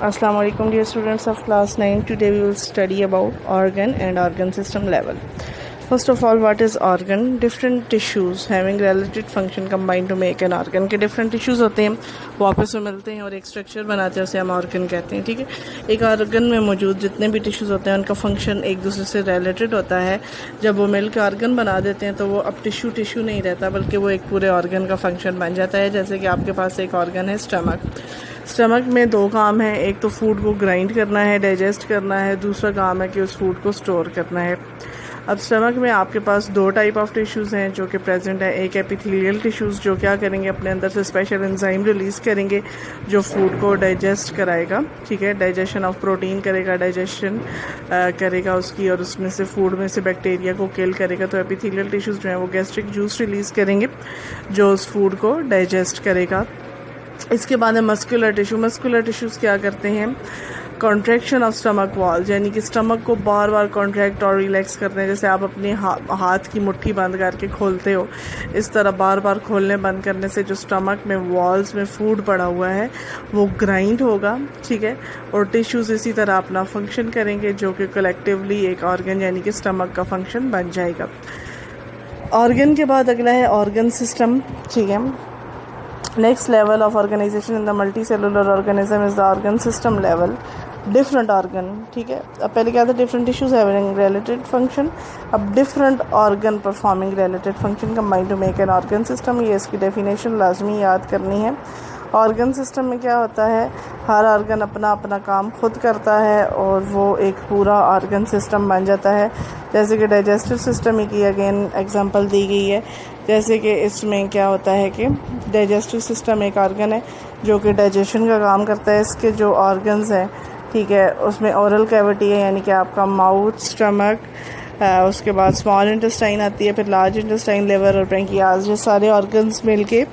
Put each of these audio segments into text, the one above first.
Assalamu alaikum dear students of class 9. Today we will study about organ and organ system level. First of all, what is organ? Different tissues having related function combined to make an organ. के different tissues होते हैं, वो आपस में मिलते हैं और एक स्ट्रक्चर बनाते हैं, उसे हम organ कहते हैं. ठीक है, एक organ में मौजूद जितने भी tissues होते हैं उनका function एक दूसरे से related होता है. जब वो मिलकर organ बना देते हैं तो वो अब टिश्यू नहीं रहता, बल्कि वो एक पूरे organ का function बन जाता है. जैसे कि आपके पास एक organ है स्टमक में दो काम है. एक तो फूड को ग्राइंड करना है, डाइजेस्ट करना है. दूसरा काम है कि उस फूड को स्टोर करना है. अब स्टमक में आपके पास दो टाइप ऑफ टिश्यूज़ हैं जो कि प्रेजेंट है. एक एपिथेलियल टिश्यूज़ जो क्या करेंगे, अपने अंदर से स्पेशल एंजाइम रिलीज़ करेंगे जो फूड को डाइजेस्ट कराएगा. ठीक है, डाइजेशन ऑफ प्रोटीन करेगा, डाइजेशन करेगा उसकी, और उसमें से फूड में से बैक्टीरिया को किल करेगा. तो एपिथेलियल टिश्यूज़ जो हैं वो गैस्ट्रिक जूस रिलीज़ करेंगे जो उस फूड को डाइजेस्ट करेगा. इसके बाद है मस्कुलर टिश्यूज़ क्या करते हैं, कॉन्ट्रैक्शन ऑफ स्टमक वॉल्स, यानी कि स्टमक को बार बार कॉन्ट्रैक्ट और रिलैक्स करते हैं. जैसे आप अपने हाथ की मुट्ठी बंद करके खोलते हो, इस तरह बार बार खोलने बंद करने से जो स्टमक में वॉल्स में फूड पड़ा हुआ है वो ग्राइंड होगा. ठीक है, और टिश्यूज़ इसी तरह अपना फंक्शन करेंगे जो कि कलेक्टिवली एक ऑर्गन यानी कि स्टमक का फंक्शन बन जाएगा. ऑर्गन के बाद अगला है ऑर्गन सिस्टम. ठीक है, next level of organization in the multicellular organism is the organ system level. Different organ. ठीक है, अब पहले क्या था, different tissues having related function. अब different organ performing related function combined to make an organ system. ये इसकी definition लाजमी याद करनी है. ऑर्गन सिस्टम में क्या होता है, हर ऑर्गन अपना अपना काम खुद करता है और वो एक पूरा ऑर्गन सिस्टम बन जाता है. जैसे कि डाइजेस्टिव सिस्टम की अगेन एग्जांपल दी गई है. जैसे कि इसमें क्या होता है कि डाइजेस्टिव सिस्टम एक ऑर्गन है जो कि डाइजेशन का काम करता है. इसके जो ऑर्गन्स हैं, ठीक है, उसमें ओरल कैविटी है यानी कि आपका माउथ, स्टमक, उसके बाद स्मॉल इंटेस्टाइन आती है, फिर लार्ज इंटेस्टाइन, लिवर और पैंक्रियाज. ये सारे ऑर्गन्स मिलके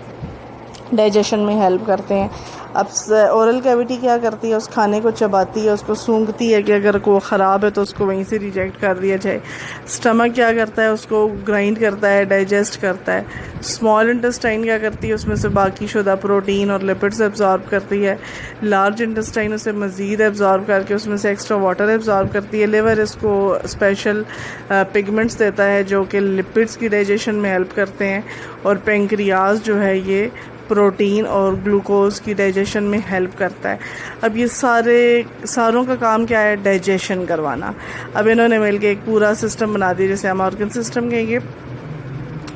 डाइजेशन में हेल्प करते हैं. अब ओरल कैविटी क्या करती है, उस खाने को चबाती है, उसको सूंघती है कि अगर वो ख़राब है तो उसको वहीं से रिजेक्ट कर दिया जाए. स्टमक क्या करता है, उसको ग्राइंड करता है, डाइजेस्ट करता है. स्मॉल इंटेस्टाइन क्या करती है, उसमें से बाकी शुदा प्रोटीन और लिपिड्स एब्जॉर्ब करती है. लार्ज इंटेस्टाइन उसे मज़ीद एब्जॉर्ब करके उसमें से एक्स्ट्रा वाटर एब्जॉर्ब करती है. लिवर इसको स्पेशल पिगमेंट्स देता है जो कि लिपिड्स की डाइजेशन में हेल्प करते हैं. और पेंक्रियाज जो है ये प्रोटीन और ग्लूकोज की डाइजेशन में हेल्प करता है. अब ये सारों का काम क्या है, डाइजेशन करवाना. अब इन्होंने मिलके एक पूरा सिस्टम बना दिया जिसे हम ऑर्गन सिस्टम कहेंगे.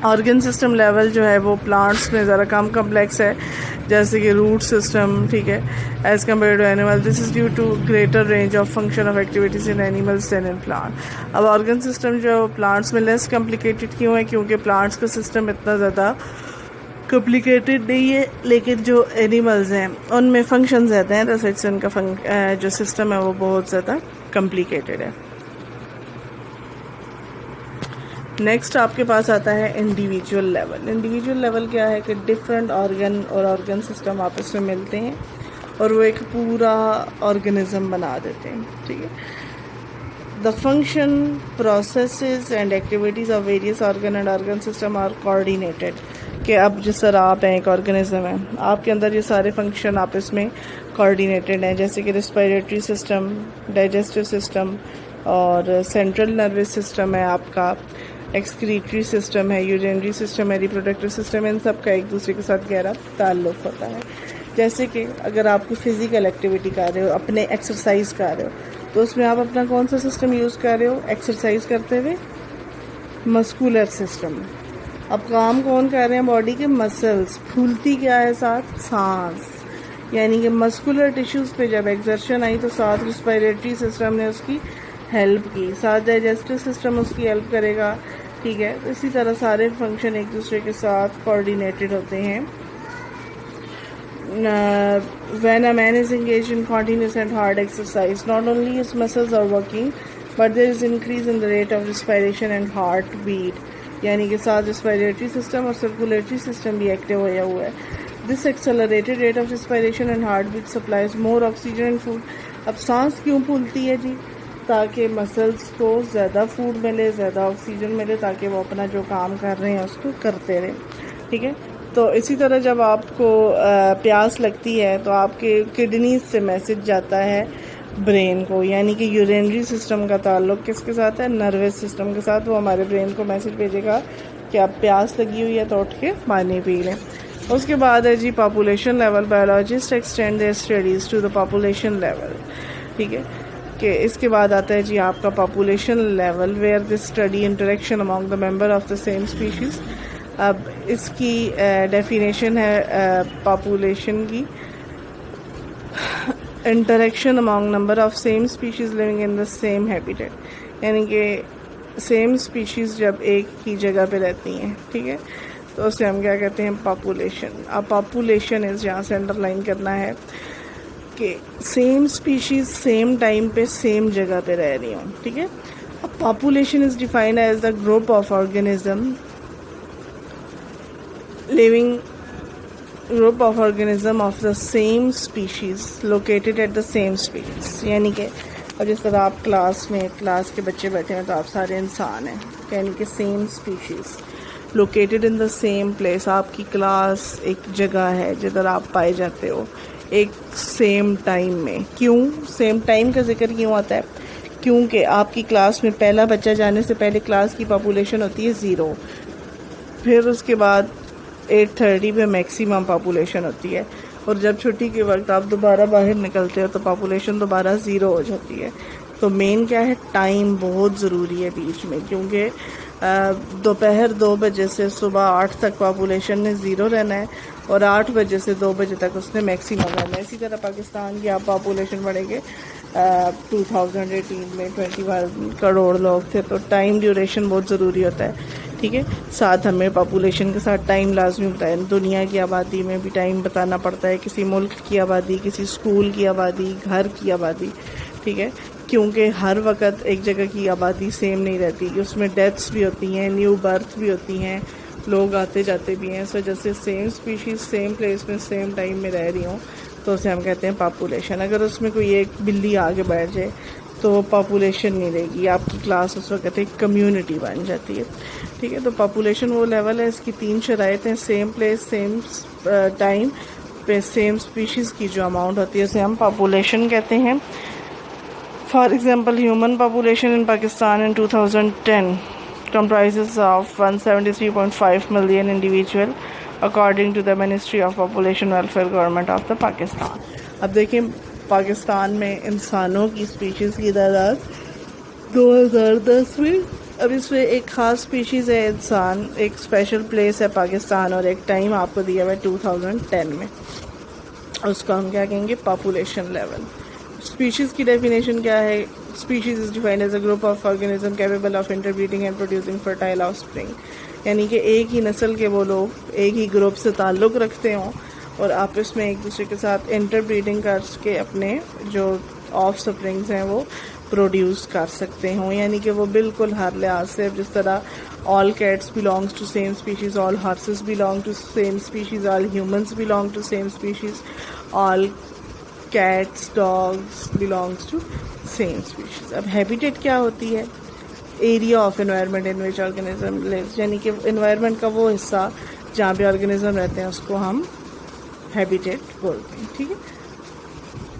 ऑर्गन सिस्टम लेवल जो है वो प्लांट्स में ज़रा कम कम्प्लेक्स है, जैसे कि रूट सिस्टम. ठीक है, as compare to animal. This is due to greater range of function of activities in animals than in plant. अब ऑर्गन सिस्टम जो प्लांट्स में लेस कम्प्लिकेटेड क्यों है, क्योंकि प्लांट्स का सिस्टम इतना ज़्यादा कॉम्प्लिकेटेड नहीं है, लेकिन जो एनिमल्स हैं उनमें फंक्शन ज़्यादा हैं, तो इससे उनका जो सिस्टम है वो बहुत ज़्यादा कॉम्प्लिकेटेड है. नेक्स्ट आपके पास आता है इंडिविजुअल लेवल. इंडिविजुअल लेवल क्या है कि डिफरेंट ऑर्गन और ऑर्गन सिस्टम आपस में मिलते हैं और वो एक पूरा ऑर्गेनिज्म बना देते हैं. ठीक है, the function, processes and activities of various organ and organ system are coordinated. कि अब जिस तरह आप हैं, एक ऑर्गेनिज्म है, आपके अंदर ये सारे फंक्शन आपस में कोऑर्डिनेटेड हैं. जैसे कि रिस्पिरेटरी सिस्टम, डाइजेस्टिव सिस्टम और सेंट्रल नर्वस सिस्टम है आपका, एक्सक्रीटरी सिस्टम है, यूरिनरी सिस्टम है, रिप्रोडक्टिव सिस्टम है. इन सब का एक दूसरे के साथ गहरा ताल्लुक़ होता है. जैसे कि अगर आप कोई फिज़िकल एक्टिविटी कर रहे हो, अपने एक्सरसाइज कर रहे हो, तो उसमें आप अपना कौन सा सिस्टम यूज़ कर रहे हो, एक्सरसाइज करते हुए मस्कुलर सिस्टम. अब काम कौन कर रहे हैं, बॉडी के मसल्स. फूलती क्या है, साथ सांस, यानी कि मस्कुलर टिश्यूज़ पे जब एक्सर्शन आई तो साथ रिस्पिरेटरी सिस्टम ने उसकी हेल्प की, साथ डाइजेस्टिव सिस्टम उसकी हेल्प करेगा. ठीक है, तो इसी तरह सारे फंक्शन एक दूसरे के साथ कोऑर्डिनेटेड होते हैं. When a man is engaged in continuous and hard exercise, not only his muscles are working, but there is increase in the rate of respiration and heartbeat. यानी कि साथ रेस्पिरेटरी सिस्टम और सर्कुलेटरी सिस्टम भी active होया हुआ है. This accelerated rate of respiration and heartbeat supplies more oxygen and food. अब सांस क्यों फूलती है जी, ताकि मसल्स को ज़्यादा फूड मिले, ज़्यादा ऑक्सीजन मिले, ताकि वो अपना जो काम कर रहे हैं उसको करते रहें. ठीक है, तो इसी तरह जब आपको प्यास लगती है तो आपके किडनीज से मैसेज जाता है ब्रेन को, यानी कि यूरिनरी सिस्टम का ताल्लुक किसके साथ है? नर्वस सिस्टम के साथ। वो हमारे ब्रेन को मैसेज भेजेगा कि आप प्यास लगी हुई है तो उठ के पानी पी लें। उसके बाद है जी population level. Biologist extend their studies to the population level, ठीक है। कि इसके बाद आता है जी आपका population level, where this study interaction among the member of the same species. अब इसकी डेफिनेशन है पॉपुलेशन की, interaction among number of same species living in the same habitat, यानी कि सेम स्पीशीज़ जब एक ही जगह पे रहती हैं, ठीक है, तो उसे हम क्या कहते हैं? पॉपुलेशन। अब पॉपुलेशन इस यहाँ से अंडरलाइन करना है कि सेम स्पीशीज़ सेम टाइम पे सेम जगह पे रह रही हूँ, ठीक है। अब population is defined as the group of organism living group of organism of the same species located at the same species, यानी कि और जिस तरह आप क्लास के बच्चे बैठे हैं तो आप सारे इंसान हैं, यानी कि same species located in the same place. आपकी क्लास एक जगह है जिधर आप पाए जाते हो एक सेम टाइम में। क्यों सेम टाइम का जिक्र क्यों आता है? क्योंकि आपकी क्लास में पहला बच्चा जाने से पहले क्लास की पॉपुलेशन होती है 0, फिर उसके बाद 8:30 पे मैक्सिमम पॉपुलेशन होती है, और जब छुट्टी के वक्त आप दोबारा बाहर निकलते हो तो पॉपुलेशन दोबारा 0 हो जाती है। तो मेन क्या है? टाइम बहुत ज़रूरी है बीच में, क्योंकि दोपहर 2 बजे से सुबह 8 तक पॉपुलेशन ने 0 रहना है और 8 बजे से 2 बजे तक उसने मैक्सिमम रहना है। इसी तरह पाकिस्तान की आप पॉपुलेशन बढ़ेंगे 2018 में 21 करोड़ लोग थे, तो टाइम ड्यूरेशन बहुत ज़रूरी होता है, ठीक है। साथ हमें पॉपुलेशन के साथ टाइम लाजमी होता है। दुनिया की आबादी में भी टाइम बताना पड़ता है, किसी मुल्क की आबादी, किसी स्कूल की आबादी, घर की आबादी, ठीक है, क्योंकि हर वक्त एक जगह की आबादी सेम नहीं रहती, उसमें डेथ्स भी होती हैं, न्यू बर्थ भी होती हैं, लोग आते जाते भी हैं। इस वजह से सेम स्पीशीज़ सेम प्लेस में सेम टाइम में रह रही हूँ तो उसे हम कहते हैं पॉपुलेशन। अगर उसमें कोई एक बिल्ली आगे बैठ जाए तो पॉपुलेशन नहीं रहेगी, आपकी क्लास उस वक्त एक कम्युनिटी बन जाती है, ठीक है। तो पॉपुलेशन वो लेवल है, इसकी 3 शराइत हैं। सेम प्लेस सेम टाइम पे सेम स्पीशीज़ की जो अमाउंट होती है उसे हम पॉपुलेशन कहते हैं। For example, human population in Pakistan in 2010 comprises of 173.5 million individual according to the Ministry of Population Welfare Government of the Pakistan। अब देखिए पाकिस्तान में इंसानों की स्पीशीज़ की तादाद 2010 में, अब इसमें एक ख़ास स्पीशीज़ है इंसान, एक स्पेशल प्लेस है पाकिस्तान, और एक टाइम आपको दिया हुआ है 2010 में, उसको हम क्या कहेंगे? Population level. स्पीशीज़ की डेफिनेशन क्या है? Species is defined as a group of organism capable of interbreeding and producing fertile offspring, यानी कि एक ही नस्ल के वो लोग एक ही ग्रुप से ताल्लुक़ रखते हों और आपस में एक दूसरे के साथ इंटरब्रीडिंग करके अपने जो ऑफस्प्रिंग्स हैं वो प्रोड्यूस कर सकते हों, यानी कि वो बिल्कुल हर लिहाज से, जिस तरह all cats belongs to same species, all horses belong to same species, all humans belong to same species, all cats dogs belongs to same species. अब हैबिटेट क्या होती है? Area of environment in which organism lives, यानी कि environment का वो हिस्सा जहाँ पे ऑर्गेनिज्म रहते हैं उसको हम हैबिटेट बोलते हैं, ठीक है।